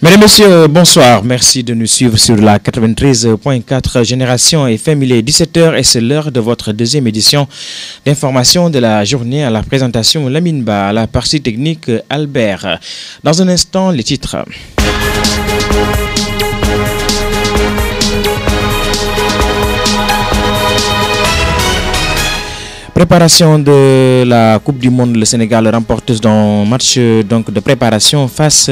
Mesdames, Messieurs, bonsoir. Merci de nous suivre sur la 93.4 Génération FM. Il est 17h et c'est l'heure de votre deuxième édition d'information de la journée. À la présentation, Lamine Ba, à la partie technique, Albert. Dans un instant, les titres. Préparation de la Coupe du Monde, le Sénégal remporte son match de préparation face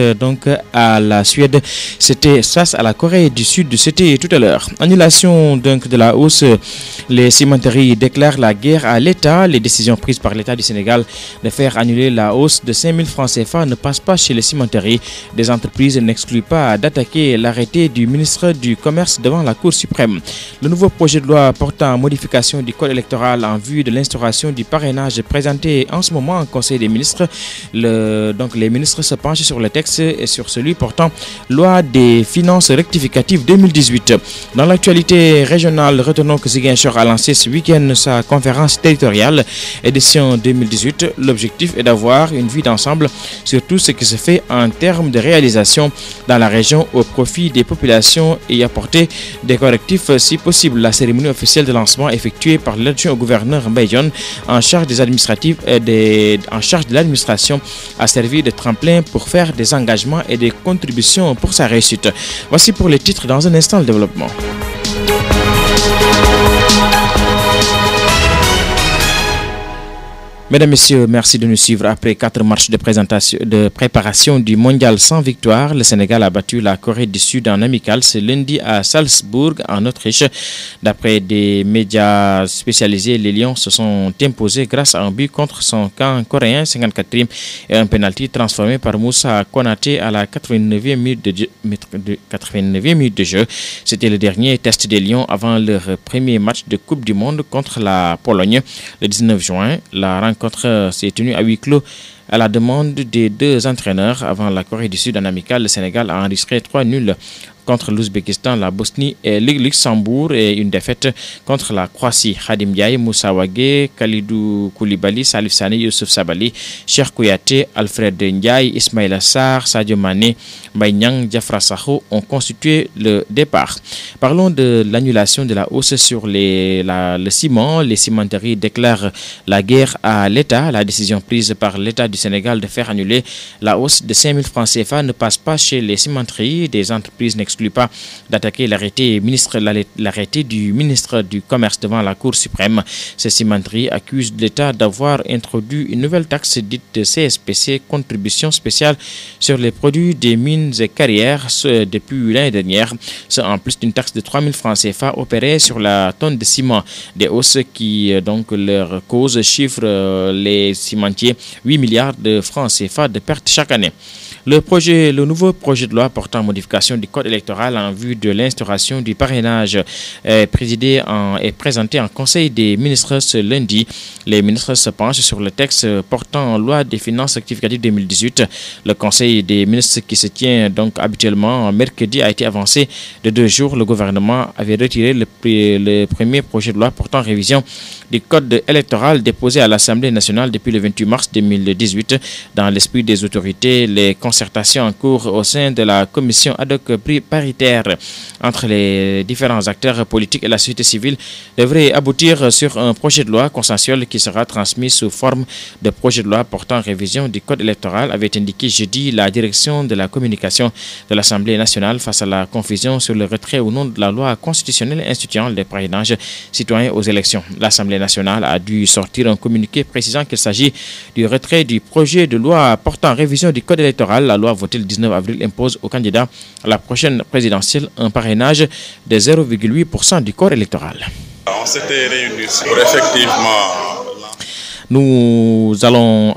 à la Suède. C'était face à la Corée du Sud, c'était tout à l'heure. Annulation de la hausse, les cimenteries déclarent la guerre à l'État. Les décisions prises par l'État du Sénégal de faire annuler la hausse de 5 000 francs CFA ne passent pas chez les cimenteries. Des entreprises n'excluent pas d'attaquer l'arrêté du ministre du Commerce devant la Cour suprême. Le nouveau projet de loi portant modification du code électoral en vue de l'instauration du parrainage présenté en ce moment au Conseil des ministres. Les ministres se penchent sur le texte et sur celui portant loi des finances rectificatives 2018. Dans l'actualité régionale, retenons que Ziguinchor a lancé ce week-end sa conférence territoriale édition 2018. L'objectif est d'avoir une vue d'ensemble sur tout ce qui se fait en termes de réalisation dans la région au profit des populations et apporter des correctifs si possible. La cérémonie officielle de lancement effectuée par l'adjoint au gouverneur Mbaye Dione en charge des administratifs en charge de l'administration a servi de tremplin pour faire des engagements et des contributions pour sa réussite. Voici pour les titres dans un instant le développement. Mesdames, Messieurs, merci de nous suivre. Après 4 matchs de préparation du mondial sans victoire, le Sénégal a battu la Corée du Sud en amical ce lundi à Salzbourg, en Autriche. D'après des médias spécialisés, les Lions se sont imposés grâce à un but contre son camp coréen, 54e, et un penalty transformé par Moussa Konaté à la 89e minute de jeu. C'était le dernier test des Lions avant leur premier match de Coupe du Monde contre la Pologne le 19 juin. La rencontre s'est tenue à huis clos à la demande des deux entraîneurs. Avant la Corée du Sud en amical, le Sénégal a enregistré 3 nuls contre l'Ouzbékistan, la Bosnie et le Luxembourg et une défaite contre la Croatie. Khadim Ndiaye, Moussa Wagué, Khalidou Koulibaly, Salif Sané, Youssouf Sabali, Cheikh Kouyaté, Alfred Ndiaye, Ismaïla Sarr, Sadio Mané, Mbaye Niang, Diafra Sakho ont constitué le départ. Parlons de l'annulation de la hausse sur le ciment. Les cimenteries déclarent la guerre à l'État. La décision prise par l'État du Sénégal de faire annuler la hausse de 5 000 francs CFA ne passe pas chez les cimenteries. Des entreprises n'excluent pas d'attaquer l'arrêté du ministre du Commerce devant la Cour suprême. Ces cimenteries accusent l'État d'avoir introduit une nouvelle taxe dite CSPC, contribution spéciale sur les produits des mines et carrières depuis l'année dernière. C'est en plus d'une taxe de 3 000 francs CFA opérée sur la tonne de ciment. Des hausses qui, leur cause chiffrent les cimentiers 8 milliards de francs CFA de pertes chaque année. Le nouveau projet de loi portant modification du code électoral en vue de l'instauration du parrainage est présenté en Conseil des ministres ce lundi. Les ministres se penchent sur le texte portant loi des finances rectificatives 2018. Le Conseil des ministres qui se tient donc habituellement mercredi a été avancé de 2 jours. Le gouvernement avait retiré le premier projet de loi portant révision du code électoral déposé à l'Assemblée nationale depuis le 28 mars 2018. Dans l'esprit des autorités, les concertations en cours au sein de la commission ad hoc paritaire entre les différents acteurs politiques et la société civile devraient aboutir sur un projet de loi consensuel qui sera transmis sous forme de projet de loi portant révision du code électoral, avait indiqué jeudi la direction de la communication de l'Assemblée nationale face à la confusion sur le retrait ou non de la loi constitutionnelle instituant les parrainages citoyens aux élections. L'Assemblée nationale a dû sortir un communiqué précisant qu'il s'agit du retrait du projet de loi portant révision du code électoral. La loi votée le 19 avril impose aux candidats à la prochaine présidentielle un parrainage de 0,8% du corps électoral. On s'était réunis pour effectivement... Nous allons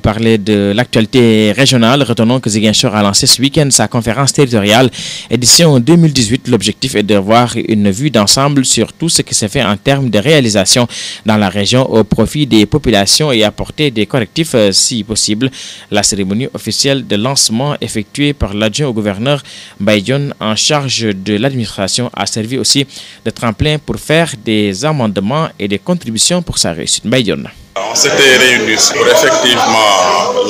parler de l'actualité régionale. Retenons que Ziguinchor a lancé ce week-end sa conférence territoriale édition 2018. L'objectif est d'avoir une vue d'ensemble sur tout ce qui se fait en termes de réalisation dans la région au profit des populations et apporter des correctifs si possible. La cérémonie officielle de lancement effectuée par l'adjoint au gouverneur Mbaye Dione en charge de l'administration a servi aussi de tremplin pour faire des amendements et des contributions pour sa réussite. Mbaye Dione. On s'était réunis pour effectivement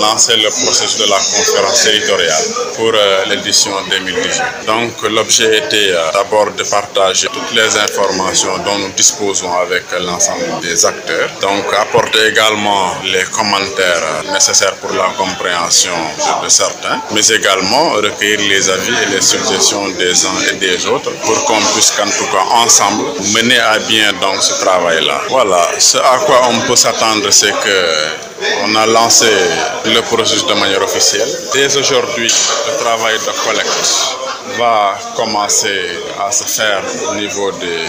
lancer le processus de la conférence territoriale pour l'édition 2018. Donc l'objet était d'abord de partager toutes les informations dont nous disposons avec l'ensemble des acteurs. Donc apporter également les commentaires nécessaires pour la compréhension de certains, mais également recueillir les avis et les suggestions des uns et des autres pour qu'on puisse en tout cas ensemble mener à bien donc ce travail-là. Voilà, ce à quoi on peut s'attendre, c'est qu'on a lancé le processus de manière officielle. Dès aujourd'hui, le travail de collecte va commencer à se faire au niveau des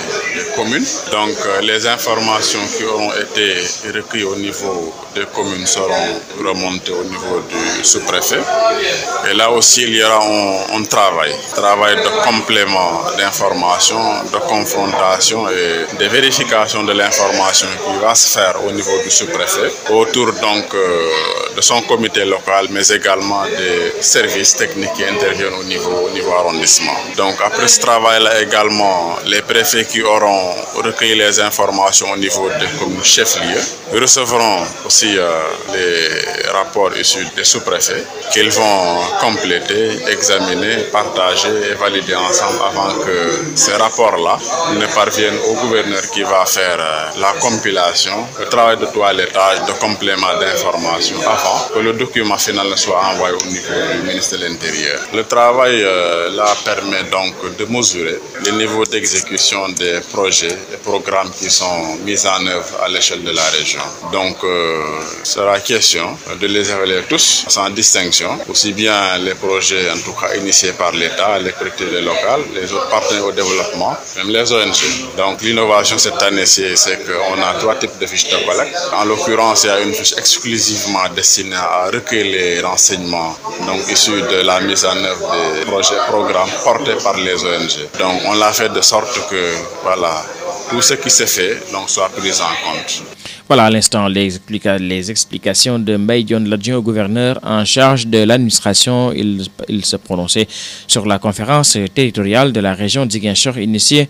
communes. Donc les informations qui auront été recueillies au niveau des communes seront remontées au niveau du sous-préfet. Et là aussi, il y aura un travail de complément d'information, de confrontation et de vérification de l'information qui va se faire au niveau du sous-préfet, autour donc de son comité local, mais également des services techniques qui interviennent au niveau arrondissement. Donc après ce travail-là également, les préfets qui auront recueilli les informations au niveau des communes chefs-lieux recevront aussi les rapports issus des sous-préfets qu'ils vont compléter, examiner, partager et valider ensemble avant que ces rapports-là ne parviennent au gouverneur qui va faire la compilation, le travail de toilettage, de complément d'information avant que le document final ne soit envoyé au niveau du ministre de l'Intérieur. Le travail là permet donc de mesurer le niveau d'exécution des projets et programmes qui sont mis en œuvre à l'échelle de la région. Donc, il sera question de les évaluer tous sans distinction, aussi bien les projets en tout cas initiés par l'État, les collectivités locales, les autres partenaires au développement, même les ONG. Donc l'innovation cette année-ci, c'est qu'on a 3 types de fiches de collecte. En l'occurrence, il y a une fiche exclusivement destinée à recueillir les renseignements donc issus de la mise en œuvre des projets et programmes portés par les ONG. Donc on l'a fait de sorte que voilà, tout ce qui se fait donc, soit pris en compte. Voilà à l'instant les explications de Mbaye Dione, l'adjoint au gouverneur en charge de l'administration. Il se prononçait sur la conférence territoriale de la région de Ziguinchor initiée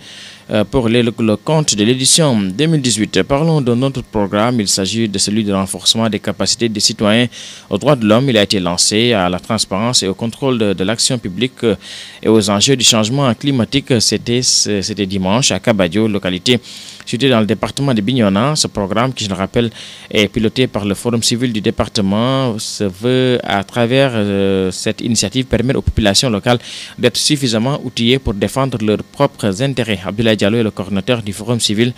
pour le compte de l'édition 2018. Parlons d'un autre programme. Il s'agit de celui de renforcement des capacités des citoyens aux droits de l'homme. Il a été lancé à la transparence et au contrôle de l'action publique et aux enjeux du changement climatique. C'était dimanche à Kabadio, localité située dans le département de Bignona. Ce programme, qui je le rappelle, est piloté par le Forum civil du département, se veut à travers cette initiative permettre aux populations locales d'être suffisamment outillées pour défendre leurs propres intérêts. Abdoulaye Diallo est le coordinateur du Forum civil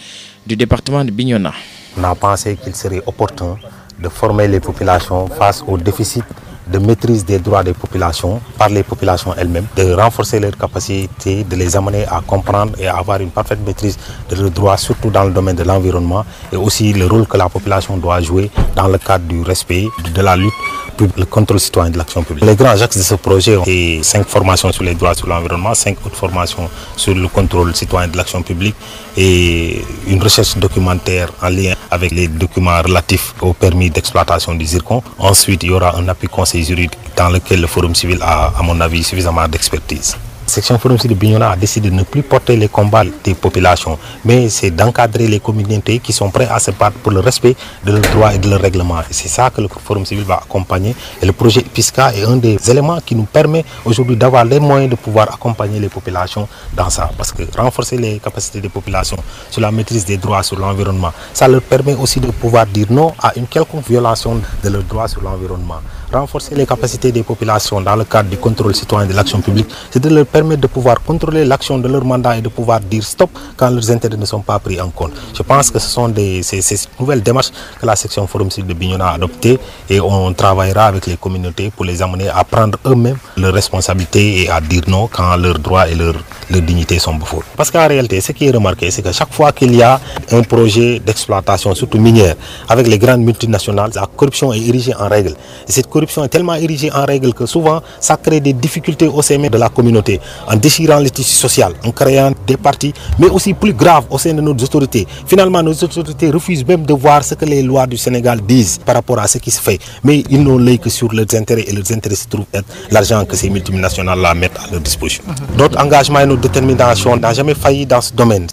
du département de Bignona. On a pensé qu'il serait opportun de former les populations face au déficit de maîtrise des droits des populations par les populations elles-mêmes, de renforcer leur capacité, de les amener à comprendre et à avoir une parfaite maîtrise de leurs droits, surtout dans le domaine de l'environnement, et aussi le rôle que la population doit jouer dans le cadre du respect de la lutte pour le contrôle citoyen de l'action publique. Les grands axes de ce projet ont 5 formations sur les droits sur l'environnement, 5 autres formations sur le contrôle citoyen de l'action publique et une recherche documentaire en lien avec les documents relatifs au permis d'exploitation du zircon. Ensuite, il y aura un appui conseil juridique dans lequel le Forum civil a, à mon avis, suffisamment d'expertise. La section Forum civil de Bignona a décidé de ne plus porter les combats des populations, mais c'est d'encadrer les communautés qui sont prêts à se battre pour le respect de leurs droits et de leurs règlements. Et c'est ça que le Forum civil va accompagner. Et le projet PISCA est un des éléments qui nous permet aujourd'hui d'avoir les moyens de pouvoir accompagner les populations dans ça. Parce que renforcer les capacités des populations sur la maîtrise des droits sur l'environnement, ça leur permet aussi de pouvoir dire non à une quelconque violation de leurs droits sur l'environnement. Renforcer les capacités des populations dans le cadre du contrôle citoyen de l'action publique, c'est de leur permettre de pouvoir contrôler l'action de leur mandat et de pouvoir dire stop quand leurs intérêts ne sont pas pris en compte. Je pense que ce sont ces nouvelles démarches que la section Forum civil de Bignona a adoptées et on travaillera avec les communautés pour les amener à prendre eux-mêmes leurs responsabilités et à dire non quand leurs droits et leur dignité sont bafoués. Parce qu'en réalité, ce qui est remarqué, c'est que chaque fois qu'il y a un projet d'exploitation, surtout minière, avec les grandes multinationales, la corruption est érigée en règle. Et cette corruption est tellement érigée en règle que souvent, ça crée des difficultés au sein de la communauté, en déchirant les tissus sociaux, en créant des partis, mais aussi plus grave au sein de nos autorités. Finalement, nos autorités refusent même de voir ce que les lois du Sénégal disent par rapport à ce qui se fait. Mais ils n'ont l'œil que sur leurs intérêts et leurs intérêts se trouvent être l'argent que ces multinationales mettent à leur disposition. Notre engagement et notre détermination n'ont jamais failli dans ce domaine.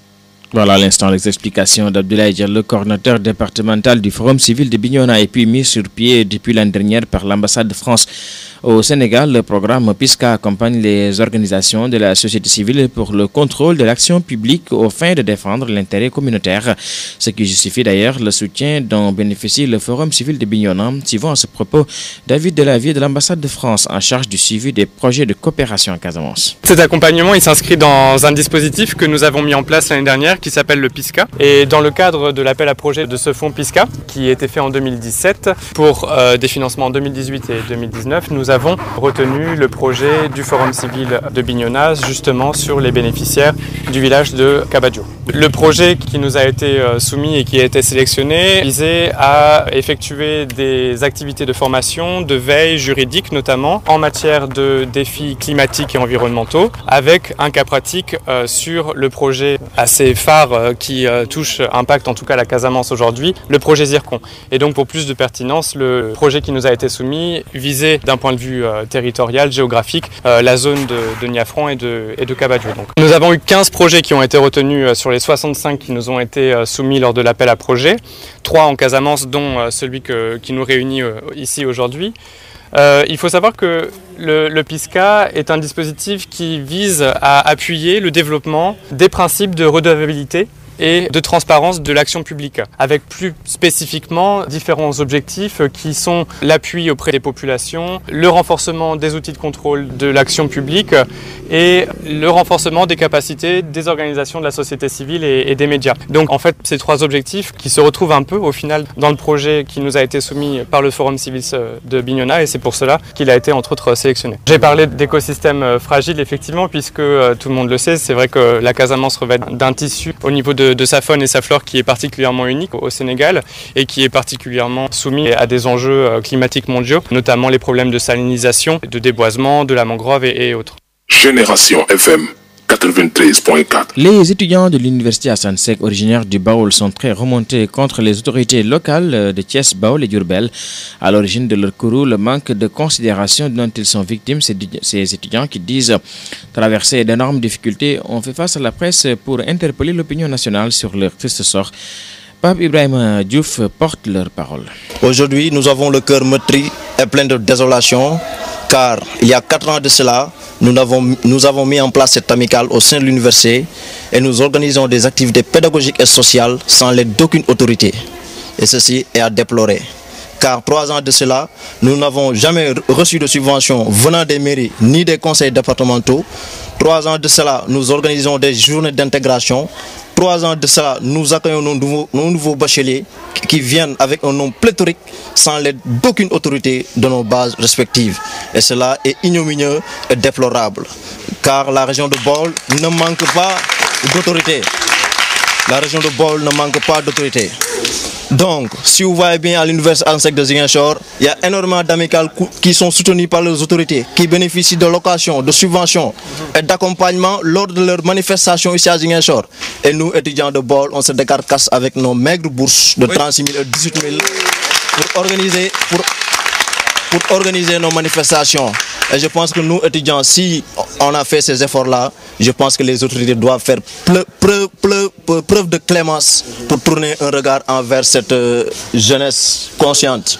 Voilà à l'instant les explications d'Abdoulaye Diallo, coordinateur départemental du Forum civil de Bignona, et puis mis sur pied depuis l'année dernière par l'ambassade de France au Sénégal. Le programme PISCA accompagne les organisations de la société civile pour le contrôle de l'action publique aux fins de défendre l'intérêt communautaire, ce qui justifie d'ailleurs le soutien dont bénéficie le Forum civil de Bignona. Suivant à ce propos David Delavier de l'ambassade de France en charge du suivi des projets de coopération en Casamance. Cet accompagnement il s'inscrit dans un dispositif que nous avons mis en place l'année dernière qui s'appelle le PISCA. Et dans le cadre de l'appel à projet de ce fonds PISCA qui a été fait en 2017 pour des financements en 2018 et 2019, nous avons retenu le projet du Forum civil de Bignona justement sur les bénéficiaires du village de Kabadjo. Le projet qui nous a été soumis et qui a été sélectionné visait à effectuer des activités de formation, de veille juridique notamment en matière de défis climatiques et environnementaux, avec un cas pratique sur le projet assez phare qui impacte en tout cas la Casamance aujourd'hui, le projet Zircon. Et donc pour plus de pertinence, le projet qui nous a été soumis visait d'un point de vue territorial, géographique, la zone de Niafron et de Kabadjo. Donc, nous avons eu 15 projets qui ont été retenus sur les 65 qui nous ont été soumis lors de l'appel à projet, 3 en Casamance dont celui qui nous réunit ici aujourd'hui. Il faut savoir que le PISCA est un dispositif qui vise à appuyer le développement des principes de redevabilité et de transparence de l'action publique, avec plus spécifiquement différents objectifs qui sont l'appui auprès des populations, le renforcement des outils de contrôle de l'action publique et le renforcement des capacités des organisations de la société civile et des médias. Donc en fait, ces 3 objectifs qui se retrouvent un peu au final dans le projet qui nous a été soumis par le Forum civil de Bignona, et c'est pour cela qu'il a été entre autres sélectionné. J'ai parlé d'écosystèmes fragiles effectivement, puisque tout le monde le sait, c'est vrai que la Casamance revêt d'un tissu au niveau de sa faune et sa flore qui est particulièrement unique au Sénégal et qui est particulièrement soumis à des enjeux climatiques mondiaux, notamment les problèmes de salinisation, de déboisement, de la mangrove et autres. Génération FM 93.4. Les étudiants de l'université Assane Seck originaires du Baol sont très remontés contre les autorités locales de Thiès, Baol et Diourbel. À l'origine de leur courroux, le manque de considération dont ils sont victimes, ces étudiants qui disent traverser d'énormes difficultés ont fait face à la presse pour interpeller l'opinion nationale sur leur triste sort. Pape Ibrahim Diouf porte leur parole. Aujourd'hui, nous avons le cœur meurtri et plein de désolation, car il y a 4 ans de cela, nous avons mis en place cette amicale au sein de l'université et nous organisons des activités pédagogiques et sociales sans l'aide d'aucune autorité. Et ceci est à déplorer. Car 3 ans de cela, nous n'avons jamais reçu de subvention venant des mairies ni des conseils départementaux. 3 ans de cela, nous organisons des journées d'intégration. 3 ans de cela, nous accueillons nos nouveaux bacheliers qui viennent avec un nom pléthorique sans l'aide d'aucune autorité de nos bases respectives. Et cela est ignominieux et déplorable. Car la région de Baol ne manque pas d'autorité. La région de Baol ne manque pas d'autorité. Donc, si vous voyez bien à l'université Assane Seck de Ziguinchor, il y a énormément d'amicales qui sont soutenues par les autorités, qui bénéficient de locations, de subventions et d'accompagnement lors de leurs manifestations ici à Ziguinchor. Et nous, étudiants de Baol, on se décarcasse avec nos maigres bourses de 36 000 et 18 000 pour organiser nos manifestations. Et je pense que nous, étudiants, si on a fait ces efforts-là, je pense que les autorités doivent faire preuve de clémence pour tourner un regard envers cette jeunesse consciente.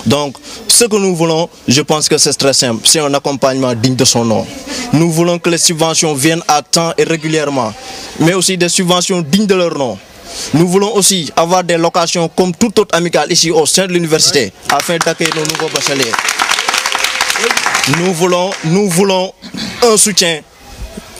Donc, ce que nous voulons, je pense que c'est très simple, c'est un accompagnement digne de son nom. Nous voulons que les subventions viennent à temps et régulièrement, mais aussi des subventions dignes de leur nom. Nous voulons aussi avoir des locations comme toute autre amicale ici au sein de l'université, afin d'accueillir nos nouveaux bacheliers. Nous voulons un soutien,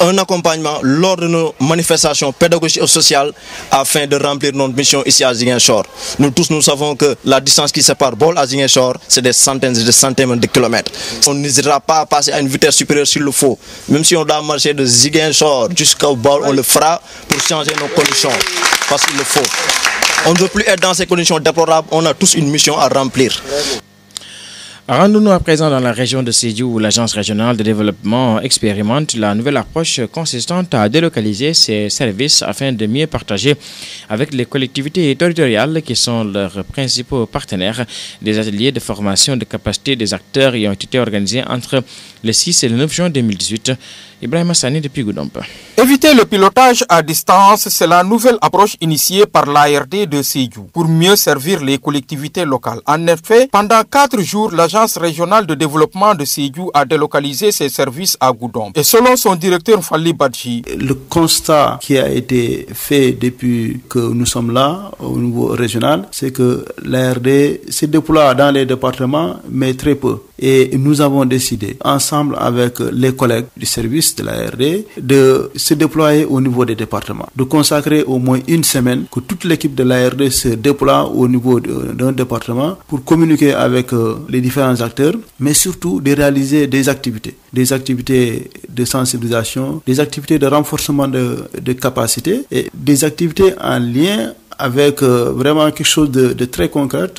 un accompagnement lors de nos manifestations pédagogiques et sociales afin de remplir notre mission ici à Ziguinchor. Nous tous, nous savons que la distance qui sépare Baol à Ziguinchor, c'est des centaines et des centaines de kilomètres. On n'hésitera pas à passer à une vitesse supérieure s'il le faut. Même si on doit marcher de Ziguinchor jusqu'au Baol, on le fera pour changer nos conditions, parce qu'il le faut. On ne veut plus être dans ces conditions déplorables, on a tous une mission à remplir. Rendons-nous à présent dans la région de Sédhiou où l'Agence régionale de développement expérimente la nouvelle approche consistant à délocaliser ses services afin de mieux partager avec les collectivités territoriales qui sont leurs principaux partenaires. Des ateliers de formation de capacité des acteurs y ont été organisés entre le 6 et le 9 juin 2018. Ibrahim Hassani depuis Goudomp. Éviter le pilotage à distance, c'est la nouvelle approche initiée par l'ARD de Sédhiou pour mieux servir les collectivités locales. En effet, pendant 4 jours, l'Agence régionale de développement de Sédhiou a délocalisé ses services à Goudomp. Et selon son directeur Fali Badji, le constat qui a été fait depuis que nous sommes là au niveau régional, c'est que l'ARD se déploie dans les départements, mais très peu. Et nous avons décidé, ensemble avec les collègues du service de l'ARD, de se déployer au niveau des départements, de consacrer au moins une semaine que toute l'équipe de l'ARD se déploie au niveau d'un département pour communiquer avec les différents acteurs, mais surtout de réaliser des activités de sensibilisation, des activités de renforcement de capacité et des activités en lien avec vraiment quelque chose de très concret,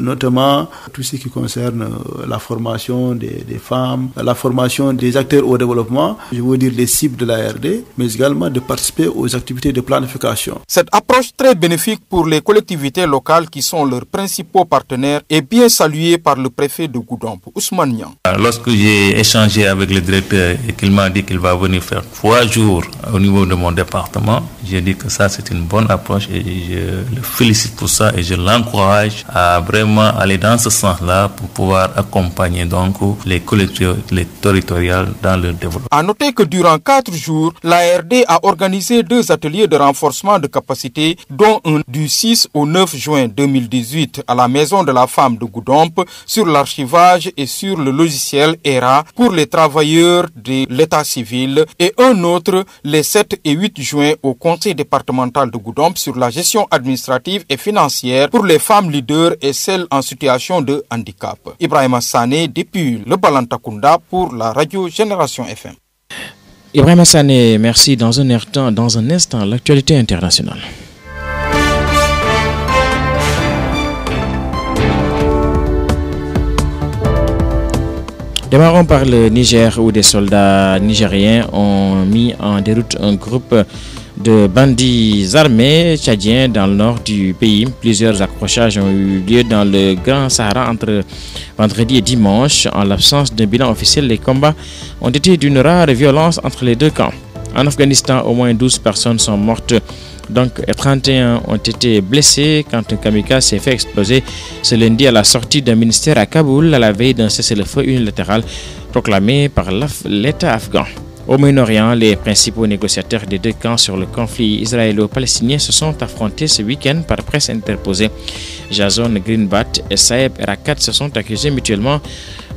notamment tout ce qui concerne la formation des femmes, la formation des acteurs au développement, je veux dire les cibles de l'ARD, mais également de participer aux activités de planification. Cette approche très bénéfique pour les collectivités locales qui sont leurs principaux partenaires est bien saluée par le préfet de Goudomp, Ousmane Niang. Lorsque j'ai échangé avec le directeur et qu'il m'a dit qu'il va venir faire 3 jours au niveau de mon département, j'ai dit que ça c'est une bonne approche et je le félicite pour ça et je l'encourage à vraiment aller dans ce sens-là pour pouvoir accompagner donc les collectivités territoriales dans leur développement. À noter que durant 4 jours, l'ARD a organisé 2 ateliers de renforcement de capacité, dont un du 6 au 9 juin 2018 à la Maison de la Femme de Goudomp sur l'archivage et sur le logiciel ERA pour les travailleurs de l'état civil et un autre les 7 et 8 juin au Conseil départemental de Goudomp sur la gestion administrative et financière pour les femmes leaders et celles en situation de handicap. Ibrahim Hassani depuis le Balantakunda pour la radio Génération FM. Ibrahim Hassani, merci. Dans un instant, l'actualité internationale. Démarrons par le Niger où des soldats nigériens ont mis en déroute un groupe de bandits armés tchadiens dans le nord du pays. Plusieurs accrochages ont eu lieu dans le Grand Sahara entre vendredi et dimanche. En l'absence d'un bilan officiel, les combats ont été d'une rare violence entre les deux camps. En Afghanistan, au moins 12 personnes sont mortes, donc 31 ont été blessés quand un kamikaze s'est fait exploser ce lundi à la sortie d'un ministère à Kaboul à la veille d'un cessez-le-feu unilatéral proclamé par l'État afghan. Au Moyen-Orient, les principaux négociateurs des deux camps sur le conflit israélo-palestinien se sont affrontés ce week-end par presse interposée. Jason Greenblatt et Saeb Erekat se sont accusés mutuellement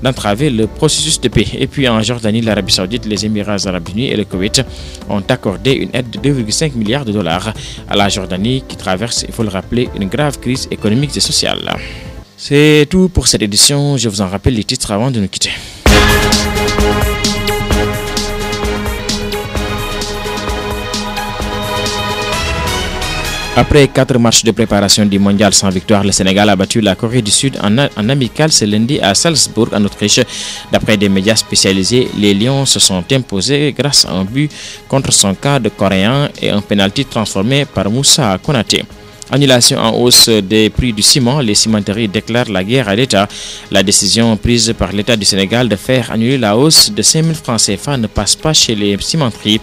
d'entraver le processus de paix. Et puis en Jordanie, l'Arabie Saoudite, les Émirats Arabes Unis et le Koweït ont accordé une aide de 2,5 milliards de dollars à la Jordanie qui traverse, il faut le rappeler, une grave crise économique et sociale. C'est tout pour cette édition. Je vous en rappelle les titres avant de nous quitter. Après 4 matchs de préparation du mondial sans victoire, le Sénégal a battu la Corée du Sud en amical ce lundi à Salzbourg, en Autriche. D'après des médias spécialisés, les Lions se sont imposés grâce à un but contre son quart de coréen et un pénalty transformé par Moussa Konaté. Annulation en hausse des prix du ciment, les cimenteries déclarent la guerre à l'État. La décision prise par l'État du Sénégal de faire annuler la hausse de 5 000 francs CFA ne passe pas chez les cimenteries.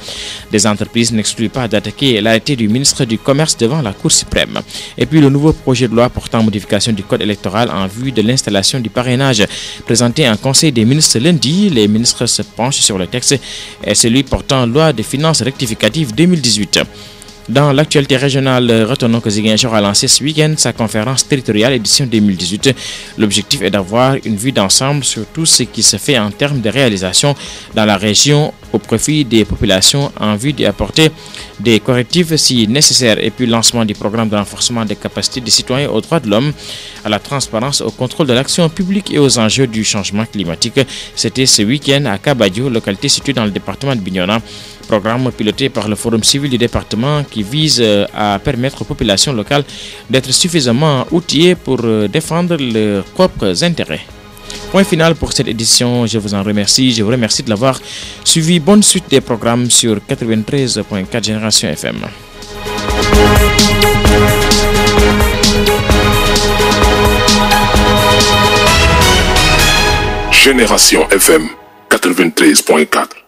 Des entreprises n'excluent pas d'attaquer l'arrêté du ministre du Commerce devant la Cour suprême. Et puis le nouveau projet de loi portant modification du code électoral en vue de l'installation du parrainage présenté en Conseil des ministres lundi. Les ministres se penchent sur le texte et celui portant loi de finances rectificative 2018. Dans l'actualité régionale, retenons que Ziguinchor a lancé ce week-end sa conférence territoriale édition 2018. L'objectif est d'avoir une vue d'ensemble sur tout ce qui se fait en termes de réalisation dans la région au profit des populations en vue d'y apporter des correctifs si nécessaire. Et puis lancement du programme de renforcement des capacités des citoyens aux droits de l'homme, à la transparence, au contrôle de l'action publique et aux enjeux du changement climatique. C'était ce week-end à Kabadio, localité située dans le département de Bignona. Programme piloté par le Forum civil du département qui vise à permettre aux populations locales d'être suffisamment outillées pour défendre leurs propres intérêts. Point final pour cette édition, je vous en remercie. Je vous remercie de l'avoir suivi. Bonne suite des programmes sur 93.4 Génération FM. Génération FM 93.4.